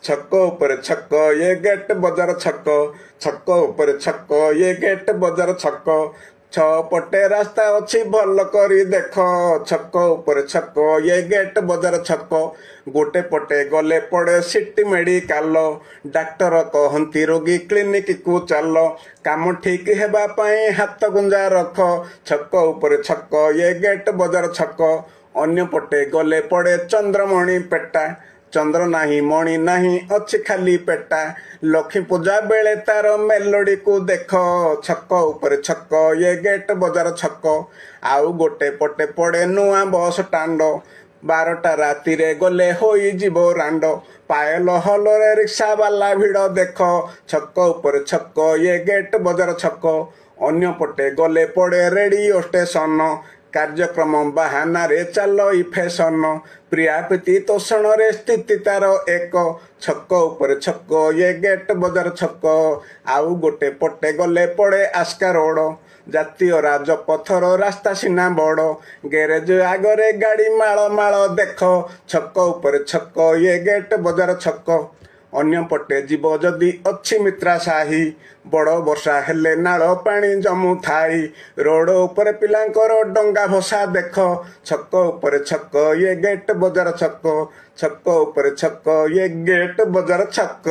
ଛକ ଉପରେ ଛକ ଏ ଗେଟ୍ ବଜାର ଛକ ଛକ ଉପରେ ଛକ ଏ ଗେଟ୍ ବଜାର ଛକ ଛଅ ପଟେ ରାସ୍ତା ଅଛି ଭଲ କରି ଦେଖ ଛକ ଉପରେ ଛକ ଏ ଗେଟ୍ ବଜାର ଛକ ଗୋଟେ ପଟେ ଗଲେ ପଡ଼େ ସିଟି ମେଡିକାଲ ଡାକ୍ତର କହନ୍ତି ରୋଗୀ କ୍ଲିନିକକୁ ଚାଲ କାମ ଠିକ ହେବା ପାଇଁ ହାତ ଗୁଞ୍ଜା ରଖ ଛକ ଉପରେ ଛକ ଏ ଗେଟ୍ ବଜାର ଛକ ଅନ୍ୟ ପଟେ ଗଲେ ପଡ଼େ ଚନ୍ଦ୍ରମଣି ପେଟା ଚନ୍ଦ୍ର ନାହିଁ ମଣି ନାହିଁ ଅଛି ଖାଲି ପେଟା ଲକ୍ଷ୍ମୀ ପୂଜା ବେଳେ ତାର ମେଲୋଡିକୁ ଦେଖ ଛକ ଉପରେ ଛକ ଏ ଗେଟ୍ ବଜାର ଛକ ଆଉ ଗୋଟେ ପଟେ ପଡ଼େ ନୂଆ ବସ୍ ଷ୍ଟାଣ୍ଡ 12ଟା ରାତିରେ ଗଲେ ହୋଇଯିବ ରାଣ୍ଡ ପାୟଲ ହଲରେ ରିକ୍ସା ବାଲା ଭିଡ଼ ଦେଖ ଛକ ଉପରେ ଛକ ଏ ଗେଟ୍ ବଜାର ଛକ ଅନ୍ୟ ପଟେ ଗଲେ ପଡ଼େ ରେଡିଓ ଷ୍ଟେସନ କାର୍ଯ୍ୟକ୍ରମ ବାହାନାରେ ଚାଲ ଇ ଫ୍ୟାସନ ପ୍ରିୟା ପ୍ରୀତି ତୋଷଣରେ ସ୍ଥିତି ତାର ଏକ ଛକ ଉପରେ ଛକ ଏ ଗେଟ୍ ବଜାର ଛକ ଆଉ ଗୋଟେ ପଟେ ଗଲେ ପଡ଼େ ଆସ୍କା ରୋଡ଼ ଜାତୀୟ ରାଜପଥର ରାସ୍ତା ସିନା ବଡ଼ ଗ୍ୟାରେଜ ଆଗରେ ଗାଡ଼ି ମାଳ ମାଳ ଦେଖ ଛକ ଉପରେ ଛକ ଏ ଗେଟ୍ ବଜାର ଛକ ଅନ୍ୟ ପଟେ ଯିବ ଯଦି ଅଛି ମିତ୍ରା ସାହି ବଡ଼ ବର୍ଷା ହେଲେ ନାଳ ପାଣି ଜମୁଥାଇ ରୋଡ଼ ଉପରେ ପିଲାଙ୍କର ଡଙ୍ଗା ଭସା ଦେଖ ଛକ ଉପରେ ଛକ ଏ ଗେଟ୍ ବଜାର ଛକ ଛକ ଉପରେ ଛକ ଏ ଗେଟ୍ ବଜାର ଛକ।